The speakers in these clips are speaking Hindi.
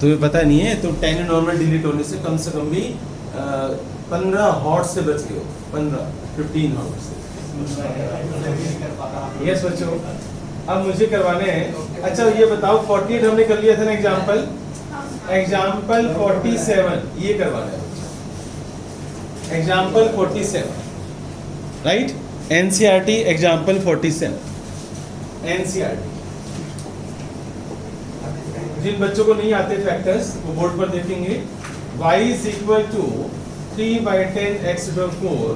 तुम्हें पता नहीं है, तो 10 नॉर्मल डिलीट होने से कम भी 15 हॉट से बच गए हो, 15 हॉट से। यस बच्चों, अब मुझे करवाने हैं। अच्छा ये बताओ 48 हमने कर लिया था ना एग्जाम्पल 47 ये करवाना है example 47, right. NCERT example 47 NCERT. जिन बच्चों को नहीं आते फैक्टर्स वो बोर्ड पर देखेंगे। y is equal to 3/10x/4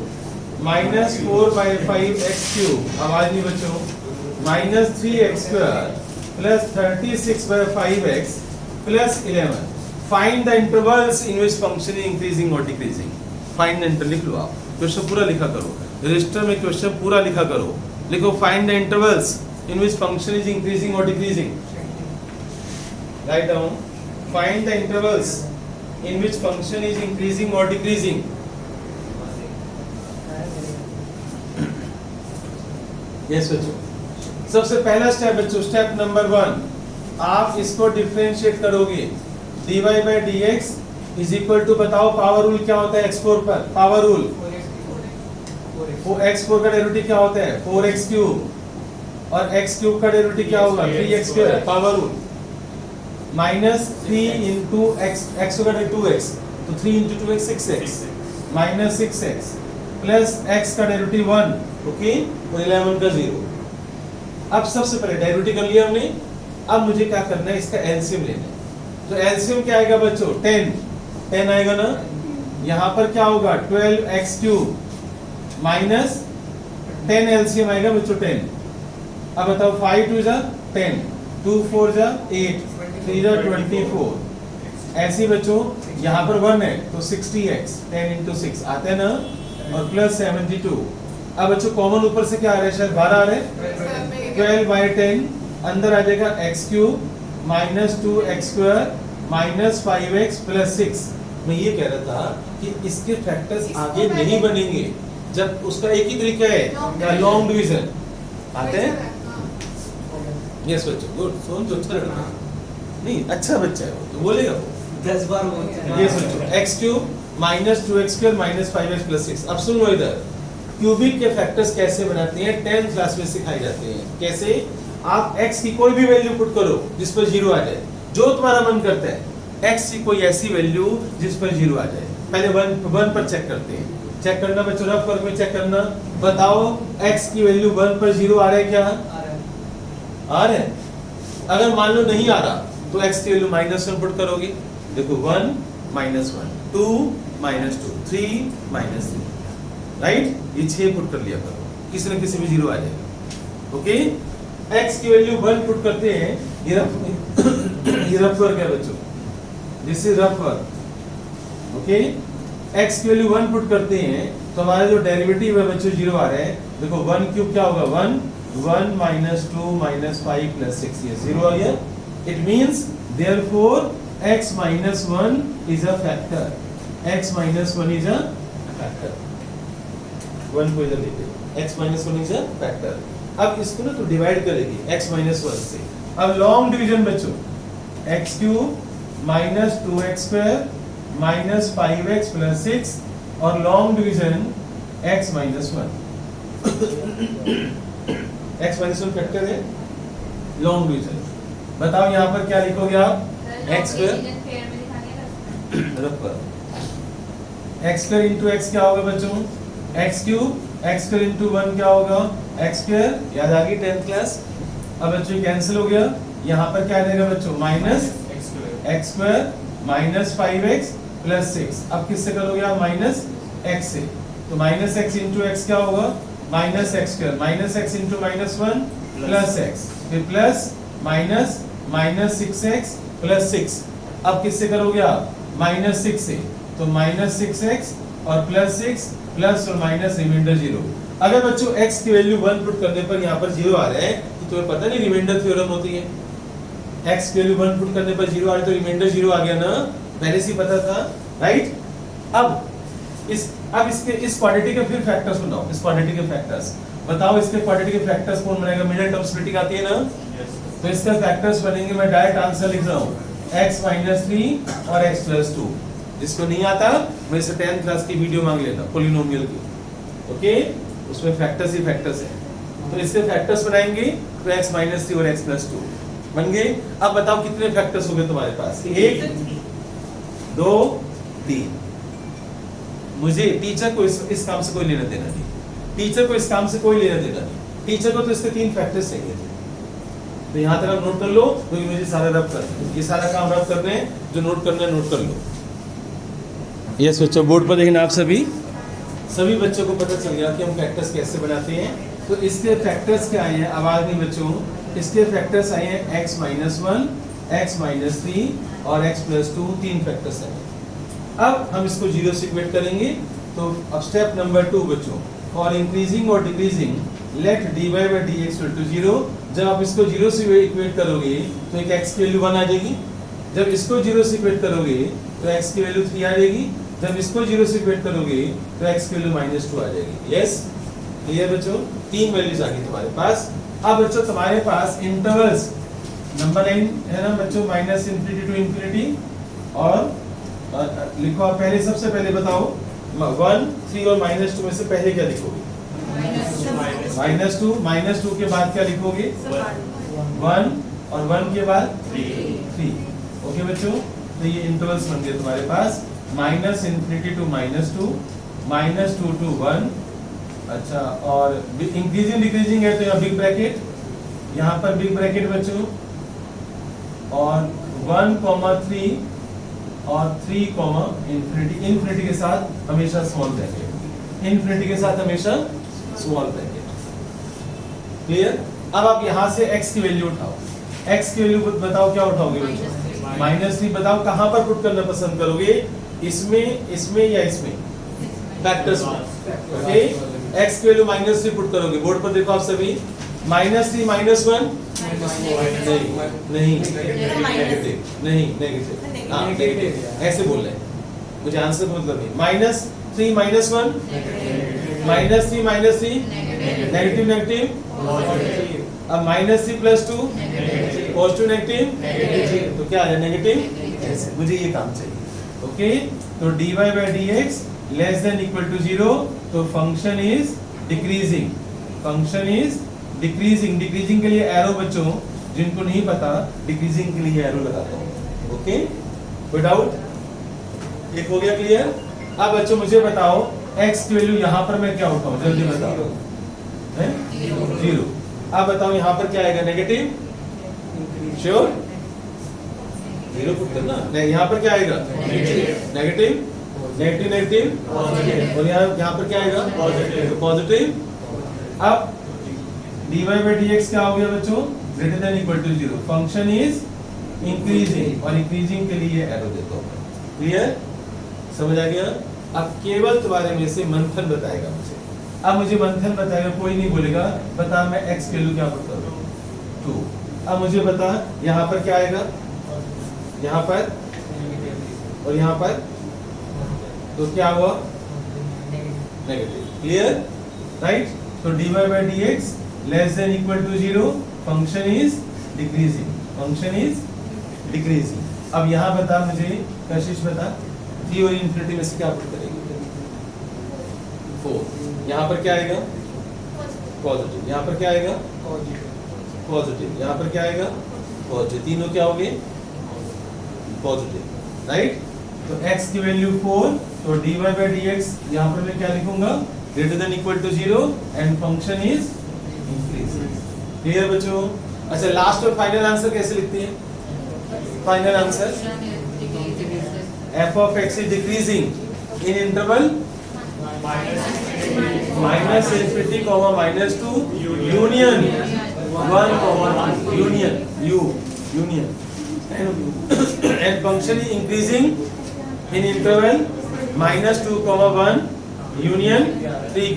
minus 4/5x cube, आवाज नहीं बच्चों, minus 3x² plus 36/5x plus 11. Find the intervals in which function is increasing or decreasing. Find the interval, लिख लो आप, क्वेश्चन पूरा लिखा करो, रजिस्टर में क्वेश्चन पूरा लिखा करो, लिखो find the intervals in which function is increasing or decreasing. Write down, find the intervals in which function is increasing or decreasing. Yes बच्चों, सबसे पहला स्टेप बच्चों, स्टेप नंबर 1, आप इसको डिफरेंशिएट करोगे। dy by dx is equal to, बताओ पावर रूल क्या होता है x4 पर, पावर रूल x4 का डेरिवेटिव क्या होता है 4x क्यूब, और x क्यूब का डेरिवेटिव क्या होगा 3x square, power rule minus 3 into x, x होगा 2x, तो 3 into 2x 6x minus 6x plus x का डेरिवेटिव 1, ओके, और 11 का 0। अब सबसे पहले डेरिवेटिव कर लिया हमने, अब मुझे क्या करना है, इसका एलसीएम लेना है। तो एलसीएम क्या आएगा बच्चों 10 आएगा ना, यहाँ पर क्या होगा 12x क्यूब माइनस 10 एलसीएम आएगा बच्चों 10। अब बताओ 5 2 जा 10, 2 4 जा 8, 3 जा 24। ऐसे बच्चों यहाँ पर 1 है तो 60x 10 इंटू 6 आते हैं ना, और प्लस 72। अब बच्चों कॉमन ऊपर से क्या आ रहा है, शायद 12 आ रहे हैं, 12/10 अंदर आ जाएगा x cube minus 2x square minus 5x plus 6। मैं ये कह रहा था कि इसके फैक्टर्स आगे नहीं बनेंगे, जब उसका एक ही तरीका है क्या, लॉन्ग डिवीजन आते हैं। यस बच्चों, गुड, सोन तो अच्छा लड़का नहीं, अच्छा बच्चा है वो, तो बोलेगा वो 10 बार बोलते हैं। यस बच्चों, x cube minus 2x square minus 5x plus 6। अब सुन लो इधर, क्यूबिक के फैक्टर्स कैसे बनाते हैं 10th क्लास में सिखाए जाते हैं। कैसे, आप x की कोई भी वैल्यू पुट करो जिस पर 0 आ जाए, जो तुम्हारा मन करता है, x की कोई ऐसी वैल्यू जिस पर 0 आ जाए। पहले 1 पर चेक करते हैं, चेक करना बच्चों, रफ वर्क में चेक करना। बताओ x की वैल्यू 1 पर 0 आ रहा है क्या, आ रहा है। अगर मान लो नहीं आ रहा तो x की वैल्यू -1 पुट करोगे। देखो 1 -1, 2 -2, 3 -3, राइट, ये 6 पुट कर लिया करो, किसी न किसी में 0 आ जाएगा। ओके, x की वैल्यू 1 पुट करते हैं, ये रफ वर्क है बच्चों, this is rough work. Okay, x की वैल्यू 1 पुट करते हैं तो हमारा जो डेरिवेटिव है बच्चों 0 आ रहा है। देखो 1 क्यूब क्या होगा 1 1 minus 2 minus 5 plus 6, ये 0 आ गया। It means therefore x minus 1 is a factor. x minus 1 is a factor. 1 को इधर लेते, x minus 1 is a factor. अब इसको ना तो डिवाइड करेगी x minus 1 से। अब लॉन्ग डिवीजन बच्चों, x cube minus 2x square minus 5x plus 6, और long division x minus 1 x minus 1 factor है, लॉन्ग डिवीजन। बताओ यहाँ पर क्या लिखोगे आप, x square x square into x क्या होगा बच्चों, x cube, x square into 1 क्या होगा x स्क्वायर, याद आ गई 10th क्लास। अब बच्चों कैंसिल हो गया, यहाँ पर क्या आ जाएगा बच्चों minus x square minus 5x plus 6। अब किससे करोगे आप, माइनस x से, तो माइनस x इंटू x क्या होगा minus x square, minus x into -1 plus x, फिर plus minus minus 6x plus 6। अब किससे करोगे आप, -6 से, तो -6x और प्लस 6 प्लस और माइनस रिमाइंडर 0। अगर बच्चों x की वैल्यू 1 पुट करने पर यहाँ पर 0 आ रहा है तो तुम्हें पता नहीं रिमाइंडर थ्योरम होती है। x की वैल्यू 1 पुट करने पर 0 आ रहा है तो रिमाइंडर 0 आ गया ना, पहले से पता था, राइट। अब इसके इस क्वांटिटी के फिर फैक्टर्स बनाओ, इस क्वांटिटी के फैक्टर्स बताओ, इसके क्वांटिटी के फैक्टर्स कौन बनेगा, मिडिल टर्म स्प्लिटिंग आती है ना, तो इसके फैक्टर्स बनेंगे। मैं डायरेक्ट आंसर लिख रहा हूँ, x माइनस 3 और x प्लस 2। जिसको नहीं आता मेरे से 10th क्लास की वीडियो मांग लेना पोलिनोमियल की, ओके, उसमें फैक्टर्स ही फैक्टर्स है। तो इसके फैक्टर्स बनाएंगे तो x माइनस 3 और x प्लस 2 बन गए। अब बताओ कितने फैक्टर्स हो गए तुम्हारे पास? 1 2 3। मुझे टीचर को इस काम से कोई लेना देना नहीं, टीचर को इस काम से कोई लेना देना नहीं, टीचर को तो इसके 3 फैक्टर्स चाहिए थे। तो यहाँ तक नोट कर लो क्योंकि मुझे सारा रब करना है, ये सारा काम रब करने हैं, जो नोट करना है नोट कर लो। यस बच्चों, बोर्ड पर देखना आप सभी बच्चों को पता चल गया कि हम फैक्टर्स कैसे बनाते हैं। तो इसके फैक्टर्स क्या आए हैं? आवाज नहीं बच्चों, इसके फैक्टर्स आए हैं x माइनस 1, x माइनस 3 और x प्लस 2, 3 फैक्टर्स आए। अब हम इसको 0 से इक्वेट करेंगे। तो अब स्टेप नंबर 2 बच्चों, फॉर इंक्रीजिंग और decreasing let dy by dx equal to 0। जब आप इसको 0 से इक्वेट करोगे तो एक x की वैल्यू 1 आ जाएगी। जब इसको 0 से इक्वेट करोगे तो x की वैल्यू 3 आ जाएगी। जब इसको 0 से इक्वेट करोगे तो x की वैल्यू -2 आ जाएगी। यस, क्लियर बच्चों? 3 वैल्यूज आ गई तुम्हारे पास। अब बच्चों तुम्हारे पास इंटरवल्स नंबर लाइन है ना बच्चों, -∞ टू इन्फिनिटी। और लिखो आप पहले, सबसे पहले बताओ 1 3 और -2 में से पहले क्या लिखोगे? -2 के बाद क्या लिखोगे? 1 और 1 के बाद 3। ओके बच्चों, तो ये इंटरवल्स बन गए तुम्हारे पास, -∞ टू -2, -2 टू 1। अच्छा, और इंक्रीजिंग डिक्रीजिंग है तो यहाँ बिग ब्रैकेट, यहाँ पर बिग ब्रैकेट बच्चों, और 1,3 और 3, इन्फिनिटी के साथ हमेशा स्मॉल ब्रैकेट, इन्फिनिटी के साथ हमेशा स्मॉल ब्रैकेट। क्लियर? अब आप यहाँ से x की वैल्यू उठाओ। x की वैल्यू बताओ क्या उठाओगे बच्चों? -3। बताओ कहाँ पर पुट करना पसंद करोगे, इसमें या इसमें? फैक्टर्स में। ओके, x की वैल्यू -3 पुट करोगे। बोर्ड पर देखो आप सभी, -3 -1 नहीं नेगेटिव, हाँ नेगेटिव, ऐसे बोल रहे हैं, मुझे आंसर मतलब नहीं। -3 -1 -3 नेगेटिव। अब -3 प्लस 2 पॉजिटिव नेगेटिव, तो क्या आ जाए? नेगेटिव। मुझे ये काम चाहिए। ओके, तो dy by dx less than equal to 0, तो function is decreasing, function is decreasing. Decreasing के लिए एरो बच्चों, जिनको नहीं पता, डिक्रीजिंग के लिए एरो लगाता हूँ। ओके, कोई डाउट? एक हो गया क्लियर? अब बच्चों मुझे बताओ x की वैल्यू यहाँ पर मैं क्या उठाऊं, जल्दी बताओ। 0। अब बताओ यहाँ पर क्या आएगा? नेगेटिव। श्योर? 0 पुट करना। नहीं, यहाँ पर क्या आएगा? नेगेटिव नेगेटिव, और यहाँ पर क्या आएगा? पॉजिटिव। अब dy by dx क्या हो गया बच्चों? Greater than equal to 0। Function is increasing, और इंक्रीजिंग के लिए एरो देता हूँ। क्लियर? समझ आ गया? अब केवल तुम्हारे में से मंथन बताएगा मुझे। अब मुझे मंथन बताएगा, कोई नहीं बोलेगा बता मैं x के लिए क्या पुट करूँ? 2। अब मुझे बता यहाँ पर क्या आएगा? यहाँ पर और यहाँ पर, तो क्या हुआ? नेगेटिव। क्लियर? राइट? तो dy by dx less than equal to 0, function is decreasing, function is decreasing. अब यहाँ बता मुझे, कशिश बता, 3 और इन्फिनिटी में से क्या पुट करेंगे? 4। यहाँ पर क्या आएगा? पॉजिटिव। यहाँ पर क्या आएगा? पॉजिटिव। यहाँ पर क्या आएगा? पॉजिटिव। तीनों क्या हो गए? पॉजिटिव। राइट? तो x की वैल्यू 4, तो dy by dx यहाँ पर मैं क्या लिखूंगा? Greater than equal to 0 and function is increasing. Clear बच्चों? अच्छा, लास्ट और फाइनल आंसर कैसे लिखते हैं? Final answer f of x is decreasing in interval -∞, -2 union 1, union and function is increasing in interval -2, 1 union 3,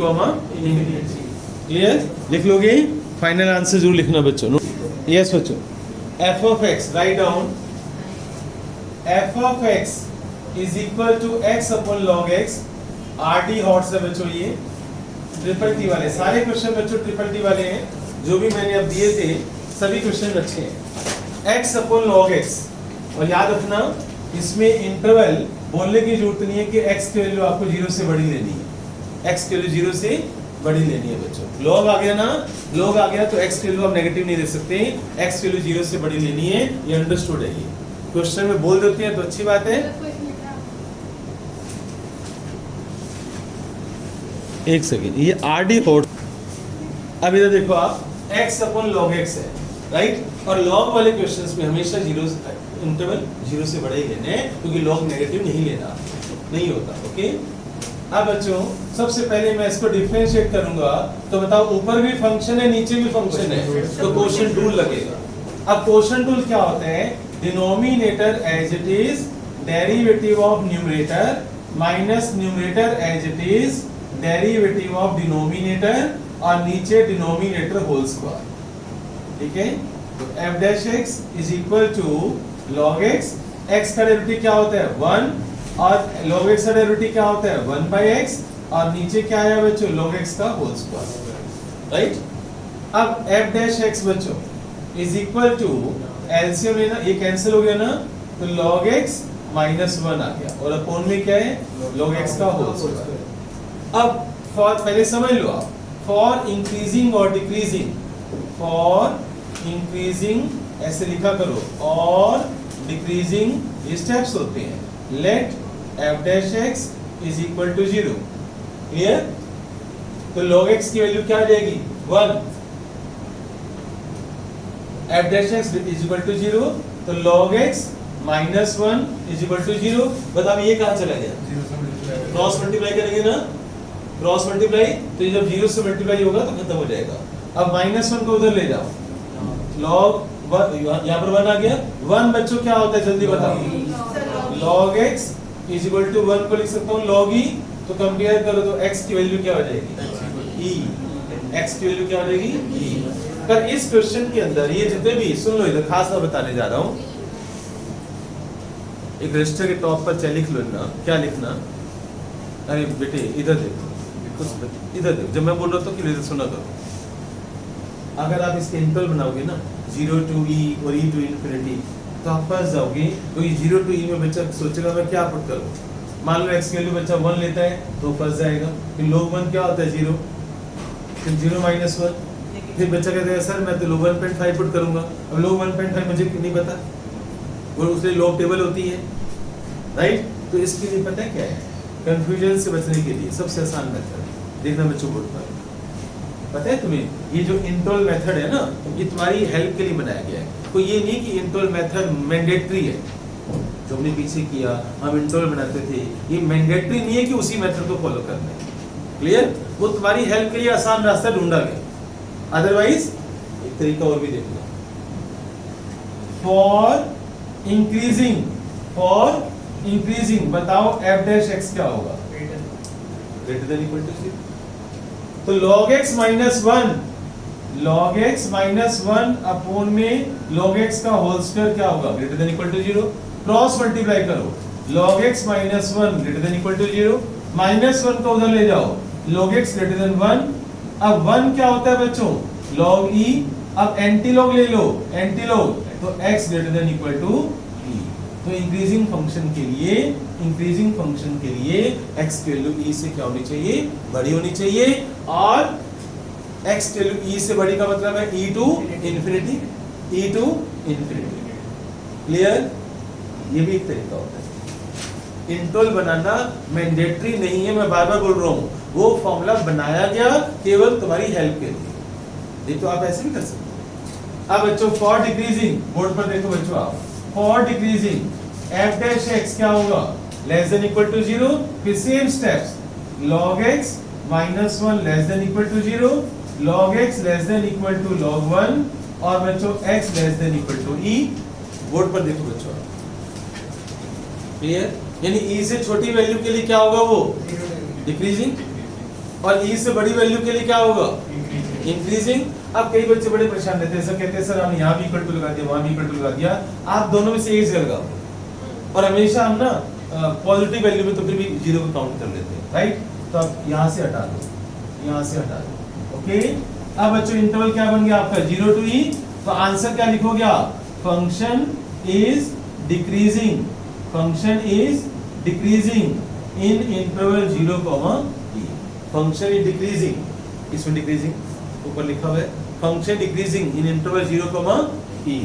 infinity। Clear? लिख लोगे? फाइनल आंसर जरूर लिखना बच्चों। यस बच्चों, f of x, write down, f of x is equal to x upon log x। RT hots है बच्चों, ये ट्रिपल टी वाले सारे क्वेश्चन बच्चों ट्रिपल टी वाले हैं। जो भी मैंने अब दिए थे सभी क्वेश्चन अच्छे हैं। x upon log x, और याद रखना इसमें इंटरवल बोलने की जरूरत नहीं है कि x की वैल्यू आपको 0 से बड़ी लेनी है, x की वैल्यू 0 से बड़ी लेनी है बच्चों। log आ गया ना, log आ गया तो x की वैल्यू आप नेगेटिव नहीं दे सकते, x की वैल्यू 0 से बड़ी लेनी है, ये अंडरस्टूड है। ये क्वेश्चन में बोल देते हैं तो अच्छी बात है। एक सेकेंड, ये RD फोर्थ, अब इधर देखो आप x अपॉन log x है, राइट, और log वाले क्वेश्चंस में हमेशा 0 इंटरवल 0 से बड़े ही लेने हैं, क्योंकि log नेगेटिव नहीं लेना, नहीं होता। ओके, अब बच्चों सबसे पहले मैं इसको डिफरेंशिएट करूंगा, तो बताओ ऊपर भी फंक्शन है नीचे भी फंक्शन है, तो क्वोशिएंट रूल लगेगा। अब क्वोशिएंट रूल क्या होता है, denominator as it is derivative of numerator minus numerator as it is derivative of denominator, और नीचे डिनोमिनेटर होल स्क्वायर। ठीक है, तो f dash x is equal to log x, x का डेरिवेटिव क्या होता है 1, और log x का डेरिवेटिव क्या होता है 1 by x, और नीचे क्या है बच्चों log x का होल स्क्वायर, राइट। अब f डैश x बच्चों इज इक्वल टू एलसीएम लेना, ये कैंसिल हो गया ना, तो log x माइनस 1 आ गया, और अपॉन में क्या है log x का होल स्क्वायर। अब फॉर पहले समझ लो आप, फॉर इंक्रीजिंग और डिक्रीजिंग, फॉर इंक्रीजिंग ऐसे लिखा करो और डिक्रीजिंग ये स्टेप्स होते हैं। Let f dash x is equal to 0, clear. तो log x की वैल्यू क्या आ जाएगी 1, f dash x is equal to 0, तो log x minus 1 is equal to 0। बताओ ये कहाँ चला गया, क्रॉस मल्टीप्लाई करेंगे ना, क्रॉस मल्टीप्लाई, तो ये जब 0 से मल्टीप्लाई होगा तो खत्म हो जाएगा। अब माइनस 1 को उधर ले जाओ, log यहाँ पर 1 आ गया, 1 बच्चों क्या होता है जल्दी बताओ, log x is equal to 1 को लिख सकता हूँ log e, तो कंपेयर करो तो x की वैल्यू क्या हो जाएगी e, x की वैल्यू क्या हो जाएगी e। पर इस क्वेश्चन के अंदर ये जितने भी, सुन लो इधर खास मैं बताने जा रहा हूँ, एक रजिस्टर के टॉप पर चाहे लिख लो ना, क्या लिखना, अरे बेटे इधर देखो, इधर देखो, जब मैं बोल रहा था कि इधर सुना करो। अगर आप इसके इंटरवल बनाओगे ना 0 to e और e to infinity, तो आप फंस जाओगे, क्योंकि 0 to e में बच्चा सोचेगा मैं क्या पुट करूं। मान लो x की वैल्यू बच्चा 1 लेता है तो फंस जाएगा, फिर log 1 क्या होता है 0, फिर 0 माइनस 1, फिर बच्चा कहता है सर मैं तो log 1.5 पुट करूंगा। अब log 1.5 मुझे नहीं पता, वो उसके log टेबल होती है, राइट। तो इसके लिए पता है क्या है, कंफ्यूजन से बचने के लिए सबसे आसान मेथड देखना बच्चों बोर्ड पर, पता है तुम्हें, ये जो इंटरवल मेथड है ना, ये तुम्हारी हेल्प के लिए बनाया गया है। तो ये नहीं कि इंटरवल मेथड मैंडेटरी है, जो हमने पीछे किया हम इंटरवल बनाते थे, ये मैंडेटरी नहीं है कि उसी मेथड को फॉलो करना है, क्लियर। वो तुम्हारी हेल्प के लिए आसान रास्ता ढूंढा गया, अदरवाइज एक तरीका और भी देखना, फॉर इंक्रीजिंग बताओ f डैश x क्या होगा, ग्रेटर देन इक्वल टू 0, तो log x माइनस 1 अपॉन में log x का होल स्क्वायर क्या होगा, greater than equal to 0। Cross multiply करो, log x minus 1 greater than equal to 0, minus 1 को उधर ले जाओ, log x ग्रेटर देन 1। अब 1 क्या होता है बच्चों log e, अब एंटी लॉग ले लो, एंटी लॉग, तो x greater than equal to e। तो इंक्रीजिंग फंक्शन के लिए x की वैल्यू e से क्या होनी चाहिए, बड़ी होनी चाहिए, और x की वैल्यू e से बड़ी का मतलब है e टू इन्फिनिटी, क्लियर। ये भी एक तरीका होता है, इंटरवल बनाना मैंडेटरी नहीं है, मैं बार बार बोल रहा हूँ, वो फॉर्मूला बनाया गया केवल तुम्हारी हेल्प के लिए, ये तो आप ऐसे भी कर सकते हो। अब बच्चों फॉर डिक्रीजिंग, बोर्ड पर देखो बच्चों आप, for decreasing f dash x क्या होगा, लेस देन इक्वल टू 0, फिर same steps, log x minus 1 less than equal to 0, log x less than equal to log 1, और बच्चों x less than equal to e। Board पर देखो बच्चों, क्लियर। यानी e से छोटी वैल्यू के लिए क्या होगा वो डिक्रीजिंग, और e से बड़ी वैल्यू के लिए क्या होगा इंक्रीजिंग। अब कई बच्चे बड़े परेशान रहते हैं, सर कहते हैं सर हम यहाँ भी इक्वल टू लगा दिया, वहाँ भी इक्वल टू लगा दिया, आप दोनों में से एक जगह लगाओ, और हमेशा हम ना पॉजिटिव वैल्यू में तो फिर भी 0 को काउंट कर लेते हैं, राइट। तो आप यहाँ से हटा दो, ओके। अब बच्चों इंटरवल क्या बन गया आपका 0 to e, तो आंसर क्या लिखोगे आप, function is decreasing, function is decreasing in interval 0, e। Function is decreasing, इसमें डिक्रीजिंग ऊपर लिखा हुआ है, function decreasing in interval 0, e।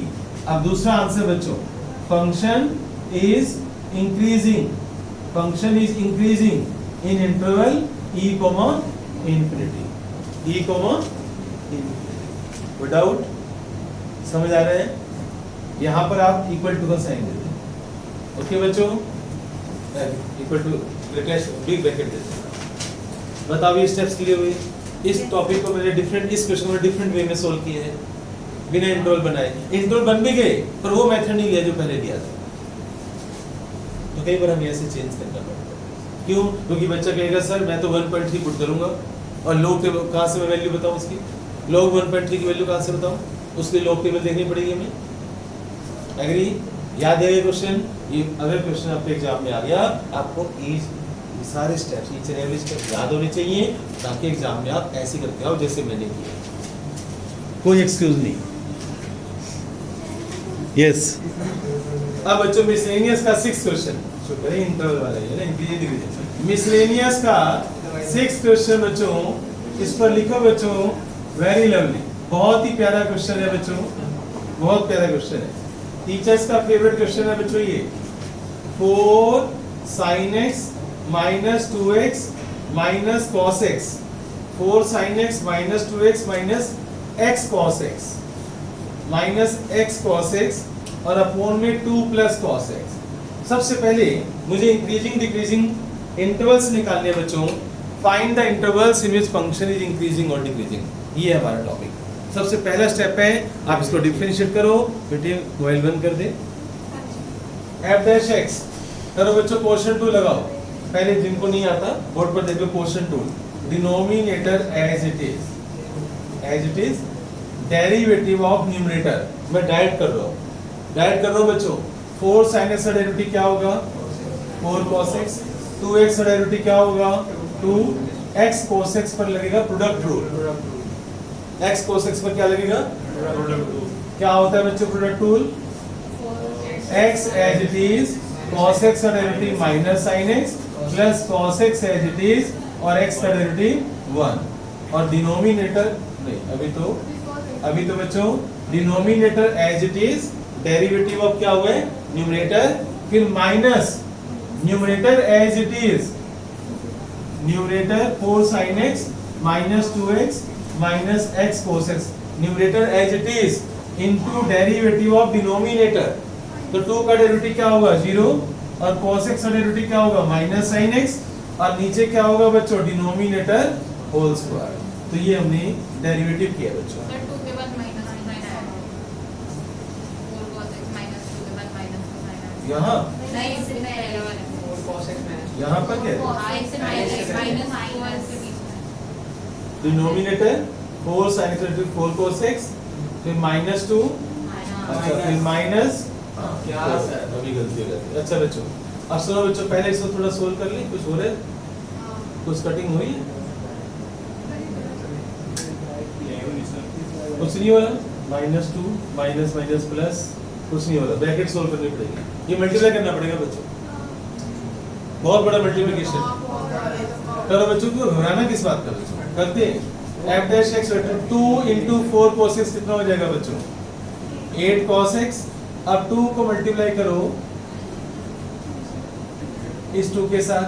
अब दूसरा आंसर बच्चों, function is increasing, function is increasing in interval e, infinity, e, infinity. Without समझ आ रहे हैं? यहां पर आप इक्वल टू का साइन दे दें। ओके बच्चों, इक्वल टू बिग ब्रैकेट दे दें। बताओ ये स्टेप्स क्लियर हुए? इस टॉपिक को मैंने डिफरेंट, इस क्वेश्चन को डिफरेंट वे में सोल्व किए हैं बिना इंटरवल बनाए। इंटरवल बन भी गए पर वो मेथड नहीं लिया जो पहले लिया था, तो कई बार हमें ऐसे चेंज करना पड़ता है। क्यों? क्योंकि बच्चा कहेगा सर मैं तो 1.3 पुट करूंगा और लॉग टेबल कहां से मैं वैल्यू बताऊं उसकी, लॉग 1.3 की वैल्यू कहां से बताऊं, उसके लॉग टेबल देखनी पड़ेगी हमें। एग्री? याद है ये क्वेश्चन? ये अगर क्वेश्चन आपके एग्जाम में आ गया, आपको ये सारे steps, each and every step याद होने चाहिए ताकि एग्जाम में आप ऐसे करके आओ जैसे मैंने किया, कोई एक्सक्यूज नहीं। यस अब बच्चों मिसलेनियस का 6th क्वेश्चन, जो करें इंटरवल वाला है ना, इंक्रीजिंग डिक्रीजिंग। मिसलेनियस का 6th क्वेश्चन बच्चों, इस पर लिखो बच्चों, वेरी लवली, बहुत ही प्यारा क्वेश्चन है बच्चों, बहुत प्यारा क्वेश्चन है, टीचर्स का फेवरेट क्वेश्चन है बच्चों ये। 4 sin x minus 2x minus cos x, 4 sin x minus 2x minus x cos x minus x cos x और अपॉन में 2 plus cos x। सबसे पहले मुझे इंक्रीजिंग डिक्रीजिंग इंटरवल्स निकालने हैं बच्चों। Find the intervals in which function is increasing और डिक्रीजिंग, ये है हमारा टॉपिक। सबसे पहला स्टेप है आप इसको डिफरेंशिएट करो। बेटे मोबाइल बंद कर दे। f डैश x करो बच्चों, क्वोशिएंट टूल लगाओ। पहले जिनको नहीं आता बोर्ड पर देखो quotient tool, denominator as it is, derivative of numerator, मैं डायरेक्ट कर रहा हूँ, बच्चों। 4 sin x का डेरिवेटिव क्या होगा? 4 cos x, 2x का डेरिवेटिव क्या होगा? 2x cos x पर लगेगा product rule, x cos x पर क्या लगेगा? Product rule. क्या होता है बच्चों product rule? x as it is, cos x का derivative minus sin x plus cos x as it is और x का डेरिवेटिव 1 और डिनोमिनेटर नहीं, अभी तो बच्चों denominator as it is, derivative of क्या हुआ है? न्यूमरेटर, फिर minus numerator as it is, numerator 4 sin x minus 2x minus x cos x, numerator as it is into derivative of denominator. तो 2 का डेरिवेटिव क्या होगा? 0 और cos x का डेरिवेटिव क्या होगा? माइनस sin x और नीचे क्या होगा बच्चों? Denominator whole square. तो ये हमने डेरिवेटिव किया बच्चों। यहाँ यहाँ पर क्या है? Denominator 4 sin x 4 cos x, फिर माइनस 2, अच्छा फिर माइनस, क्या अभी गलती हो जाती है। अच्छा बच्चों अब सुनो बच्चों, पहले इसको थोड़ा सोल्व कर ली, कुछ हो रहा है, कुछ कटिंग हुई, कुछ नहीं हो रहा, -2 माइनस माइनस प्लस कुछ नहीं हो रहा, ब्रैकेट सोल्व करनी पड़ेगी, ये मल्टीप्लाई करना पड़ेगा बच्चों, बहुत बड़ा मल्टीप्लिकेशन करो बच्चों। क्यों घबराना किस बात का बच्चों, करते हैं। f dash x 2 into 4 cos x कितना हो जाएगा बच्चों? 8 cos x। अब 2 को मल्टीप्लाई करो इस 2 के साथ,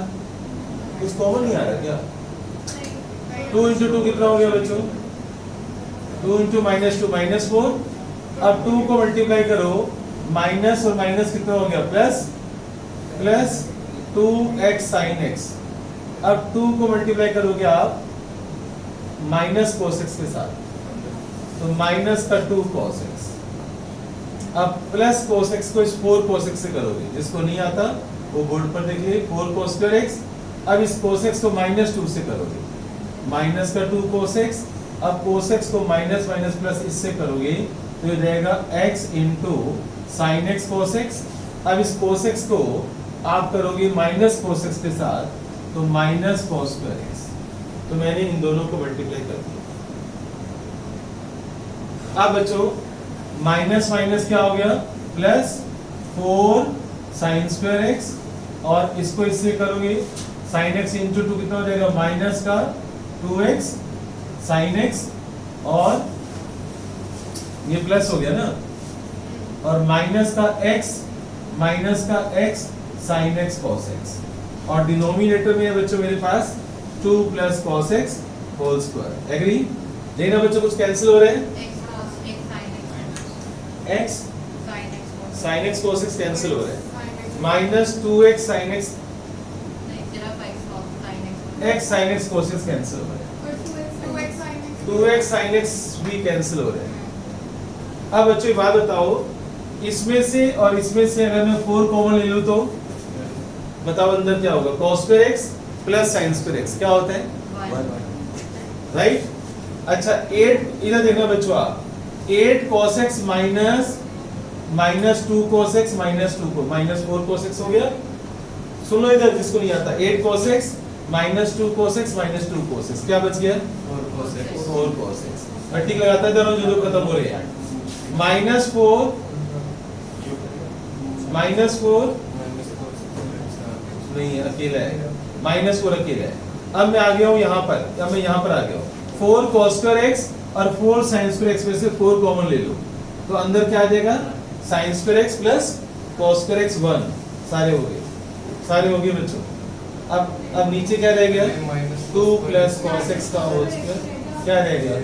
कुछ कॉमन नहीं आ रहा क्या? 2 into 2 कितना हो गया बच्चों? 2 into -2 -4। अब 2 को मल्टीप्लाई करो, माइनस और माइनस कितना हो गया? Plus 2x sin x। अब 2 को मल्टीप्लाई करोगे आप माइनस cos x के साथ, तो माइनस का 2 cos x। अब प्लस cos x को इस 4 cos x से करोगे, जिसको नहीं आता वो बोर्ड पर देखिए, 4 cos square x। अब इस cos x को -2 से करोगे, माइनस का 2 cos x। अब cos x को माइनस माइनस प्लस इससे करोगे तो ये जाएगा x into sine x cos x। अब इस cos x को आप करोगे माइनस cos x के साथ, तो माइनस cos square x। तो मैंने इन दोनों को मल्टीप्लाई कर दिया। अब बच्चों माइनस माइनस क्या हो गया? प्लस 4 साइन स्क्वायर एक्स, और इसको इससे करोगे साइन एक्स इंटू 2 कितना हो जाएगा, माइनस का 2x साइन एक्स, और ये प्लस हो गया ना, और माइनस का x sine x cos x, और डिनोमिनेटर में है बच्चों मेरे पास 2 plus cos x whole square. Agree? देखना बच्चों कुछ कैंसिल हो रहे हैं, x sine x cos x cancel हो रहे हैं, minus 2x sine x x sine x cos x cancel हो रहा है, 2x साइन एक्स भी कैंसिल हो रहे हैं। अब बच्चों एक बात बताओ, इसमें से और इसमें से अगर मैं 4 कॉमन ले लूं तो बताओ अंदर क्या होगा, cos square x plus sin square x क्या होता है, राइट? अच्छा 8 इधर देखना बच्चों आप, 8 cos x minus 2 cos x minus 2 को माइनस 4 cos x हो गया। सुनो इधर जिसको नहीं आता, 8 cos x minus 2 cos x minus 2 cos x क्या बच गया, 4 cos x। ठीक लगाता है दोनों जो खत्म हो रहे हैं, माइनस 4 नहीं अकेला है, माइनस 4 अकेला है। अब मैं आ गया हूँ यहाँ पर, अब मैं यहाँ पर आ गया हूँ, 4 cos स्क्वायर x और 4 sin स्क्वायर x में से 4 कॉमन ले लो तो अंदर क्या आ जाएगा, sin square x plus cos square x 1, सारे हो गए बच्चों। अब नीचे क्या रह गया, 2 प्लस cos x का होल स्क्वायर क्या रह गया,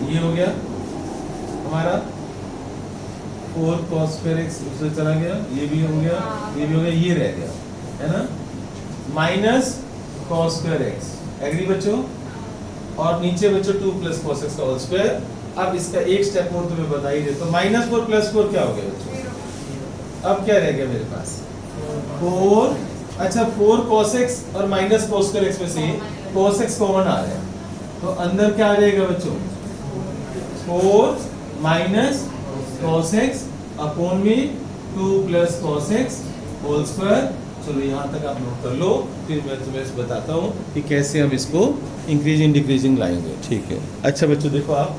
ये हो गया हमारा 4 cos स्क्वायर x उससे चला गया, ये भी हो गया, ये भी हो गया, ये रह गया है ना, minus cos square x। Agree बच्चों? और नीचे बच्चों 2 प्लस cos x का होल स्क्वायर। अब इसका एक स्टेप और तुम्हें बता ही देता हूं, माइनस 4 प्लस 4 क्या हो गया बच्चों, अब क्या रह गया मेरे पास 4, अच्छा 4 cos x और माइनस cos स्क्वायर x में से cos x कॉमन आ रहा है तो अंदर क्या आ जाएगा बच्चों, 4 माइनस cos x अपॉन में 2 plus cos x whole square. चलो यहाँ तक आप नोट कर लो, फिर मैं तुम्हें बताता हूँ कि कैसे हम इसको इंक्रीजिंग डिक्रीजिंग लाएंगे, ठीक है? अच्छा बच्चों देखो आप,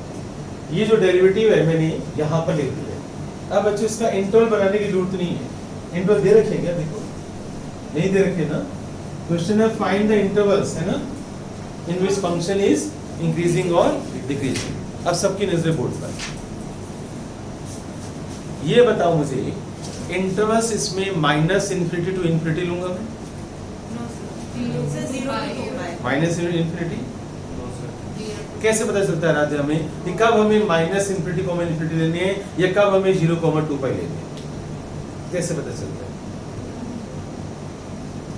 ये जो डेरिवेटिव है मैंने यहाँ पर लिख दिया। अब बच्चों इसका इंटरवल बनाने की जरूरत नहीं है, इंटरवल दे रखे क्या, देखो नहीं दे रखे ना, क्वेश्चन है फाइंड द इंटरवल्स, है ना, इन विच फंक्शन इज इंक्रीजिंग और डिक्रीजिंग। अब सबकी नजरें बोर्ड पर, ये बताओ मुझे इंटरवल्स इसमें माइनस इन्फिनिटी टू इन्फिनिटी लूंगा मैं, माइनस इन्फिनिटी कैसे पता चलता है राधे हमें कि कब हमें माइनस इन्फिनिटी कॉमा इन्फिनिटी लेनी है या कब हमें 0,2 पाई लेनी है, कैसे पता चलता है?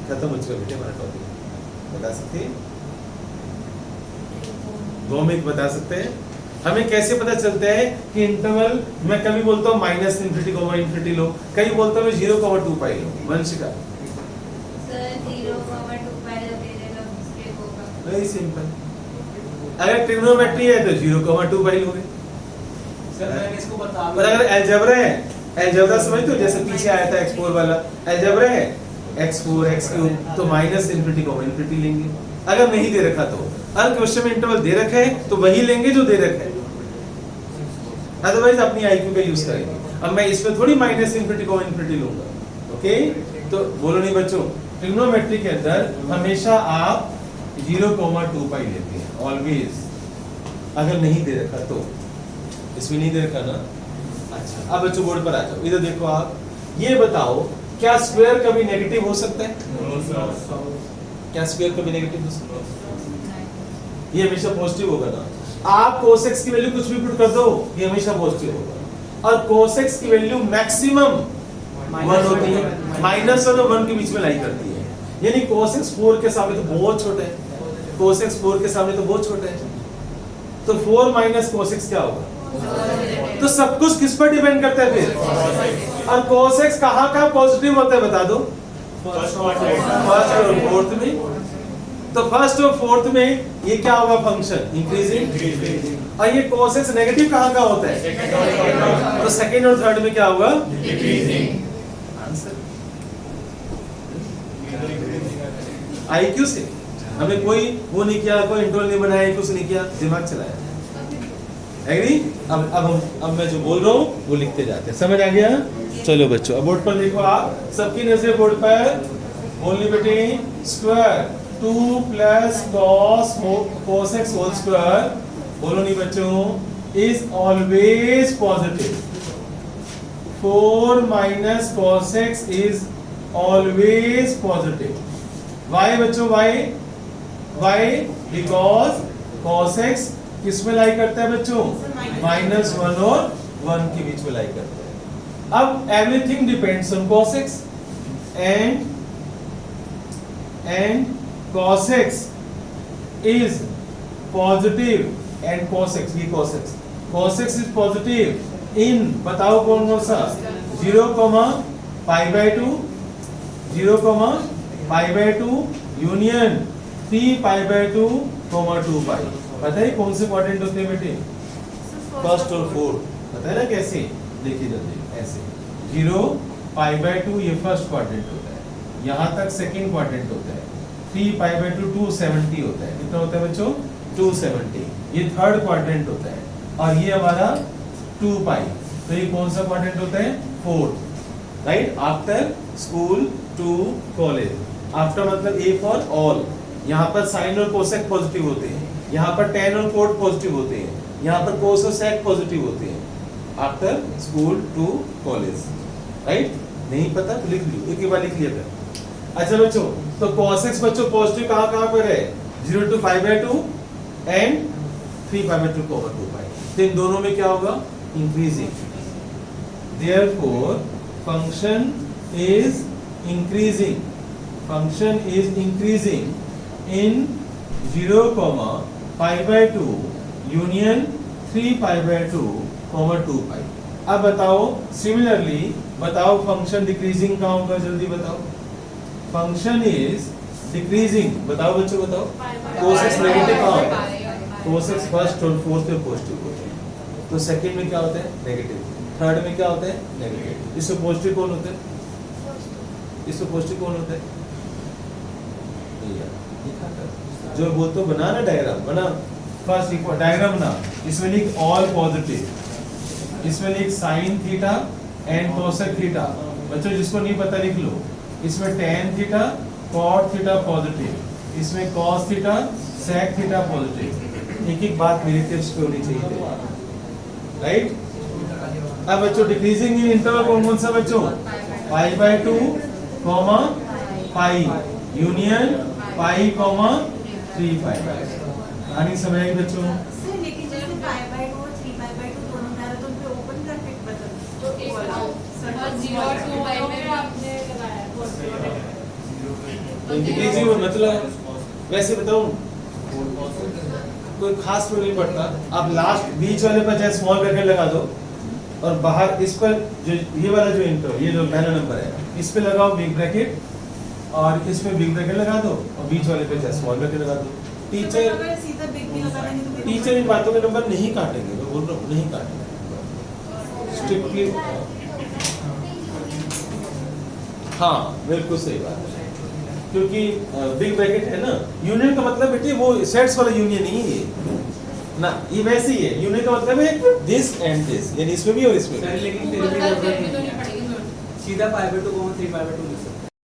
खत्म हो चुका बेटे हमारा टॉपिक, बता सकते हैं 2 मिनट बता सकते हैं हमें कैसे पता चलता है कि इंटरवल, मैं कभी बोलता हूँ माइनस इन्फिनिटी कॉमा इन्फिनिटी लो, कभी बोलता हूँ 0,2 पाई लो। वंशिका वेरी सिंपल, अगर ट्रिग्नोमेट्री है तो 0,2 पाई लोगे, और अगर अलजेब्रा है, अलजेब्रा समझ तो जैसे पीछे आया था x4 वाला अलजेब्रा है, x4 x3 तो माइनस इन्फिनिटी कॉमा इन्फिनिटी लेंगे। अगर नहीं दे रखा तो, अगर क्वेश्चन में इंटरवल दे रखा है तो वही लेंगे जो दे रखा है, अदरवाइज अपनी आईक्यू का यूज करेंगे। अब मैं इसमें थोड़ी माइनस इन्फिनिटी कॉमा इन्फिनिटी लूंगा, ओके? तो बोलो नहीं बच्चों, ट्रिग्नोमेट्री के अंदर हमेशा आप 0,2 पाई लेते हैं ऑलवेज, अगर नहीं दे रखा तो, इसमें नहीं दे रखा ना। अच्छा अब बच्चों बोर्ड पर आ जाओ, इधर देखो आप, ये बताओ क्या स्क्वायर कभी नेगेटिव हो सकता है? क्या स्क्वायर कभी नेगेटिव हो सकता है? ये हमेशा पॉजिटिव होगा ना। आप cos x की वैल्यू कुछ भी पुट कर दो, ये हमेशा पॉजिटिव होगा, और cos x की वैल्यू मैक्सिमम 1 होती है, -1 और 1 के बीच में लाई करती है, यानी cos x 4 के सामने तो बहुत छोटा है, cos x 4 के सामने तो बहुत छोटा है, तो 4 माइनस cos x क्या होगा? तो सब कुछ किस पर डिपेंड करता है फिर? और cos x कहाँ पॉजिटिव होता है बता दो? फर्स्ट और फोर्थ में। तो फर्स्ट और फोर्थ में ये क्या होगा फंक्शन? इंक्रीजिंग। और ये cos x नेगेटिव कहाँ का होता है? तो सेकंड और थर्ड में क्या होगा? डिक्रीजिंग। आंसर आईक्यू से हमने कोई वो नहीं किया, कोई इंटरवल नहीं बनाया, कुछ नहीं किया, दिमाग चलाया। एग्री? अब मैं जो बोल रहा हूँ वो लिखते जाते हैं। समझ आ गया? चलो बच्चों, अब बोर्ड पर देखो, आप सबकी नजर बोर्ड पर। बोलनी बेटे, square 2 plus cos x whole square, बोलो नहीं बच्चों, is always positive. 4 minus cos x is always positive. Why बच्चों, वाई बिकॉज cos x किस में लाई करता है बच्चों? -1 और 1 के बीच में लाई करता है। अब everything depends on cos x and cos x is positive and cos x is positive in, बताओ कौन कौन सा? 0, π/2, 0, π/2 यूनियन 3π/2, 2π। पता है कौन से क्वाड्रेंट होते हैं बेटे? फर्स्ट और फोर्थ। पता है ना कैसे? देखिए जल्दी, ऐसे 0, π/2 ये फर्स्ट क्वाड्रेंट होता है, यहाँ तक सेकंड क्वाड्रेंट होता है, 3π/2 270 होता है। कितना होता है बच्चों? 270। ये थर्ड क्वाड्रेंट होता है, और ये हमारा 2π। तो ये कौन सा क्वाड्रेंट होता है? Fourth. Right? After school to college. After मतलब ए फॉर ऑल। यहाँ पर साइन और कोसेक पॉजिटिव होते हैं, यहाँ पर tan और cot पॉजिटिव होते हैं, यहाँ पर cos और sec पॉजिटिव होते हैं। After school to college. Right? नहीं पता तो लिख लो, एक ही बार लिख लिया कर। अच्छा बच्चों, तो cos x बच्चों पॉजिटिव कहाँ पर है? 0 to π/2 एंड 3π/2, 2π। तो इन दोनों में क्या होगा? Increasing. Therefore function is increasing in 0, π/2 union 3π/2, 2π। अब बताओ सिमिलरली, बताओ फंक्शन डिक्रीजिंग कहाँ होगा? जल्दी बताओ। फंक्शन इज डिक्रीजिंग, बताओ बच्चों, बताओ। cos x नेगेटिव कहाँ होगा? cos x फर्स्ट और फोर्थ में पॉजिटिव होते हैं, तो सेकंड में क्या होता है? नेगेटिव। थर्ड में क्या होता है? नेगेटिव। इससे पॉजिटिव कौन होता है? इससे पॉजिटिव कौन होता है? जो बोलते हो बना ना डायग्राम, बना फर्स्ट इक्वल डायग्राम ना, इसमें लिख ऑल पॉजिटिव, इसमें लिख sine theta and cosec theta. बच्चों जिसको नहीं पता लिख लो। इसमें tan theta, cot theta positive, इसमें cos theta, sec theta positive. एक एक बात मेरी टिप्स पे होनी चाहिए, राइट? अब बच्चों डिक्रीजिंग इन इंटरवल कौन सा बच्चों? π/2, π यूनियन π, 3π। कहानी समझ आई बच्चों? लेकिन जैसे π/2 और 3π/2 दोनों में आ रहा तो उन पे ओपन ब्रैकेट बदल तो एक और 0 और 2π में आपने लगाया इंक्रीजिंग मतलब वैसे बताऊं कोई खास में नहीं पड़ता। आप लास्ट बीच वाले पर चाहे स्मॉल ब्रैकेट लगा दो, और बाहर इस पर जो ये वाला जो इंटर, ये जो पहला नंबर है, इस पे लगाओ बिग ब्रैकेट, और इसमें बिग ब्रैकेट लगा दो, और बीच वाले पे चाहे स्मॉल ब्रैकेट लगा दो। टीचर इन बातों के नंबर नहीं काटेंगे, मैं बोल रहा हूँ नहीं काटेंगे स्ट्रिक्टली। हाँ बिल्कुल सही बात है, क्योंकि बिग ब्रैकेट है ना। यूनियन का मतलब बेटे वो सेट्स वाला यूनियन नहीं है ना, ये वैसे ही है। यूनियन का मतलब है दिस एंड दिस, यानी इसमें भी और इसमें भी। लेकिन सीधा π/2, 3π/2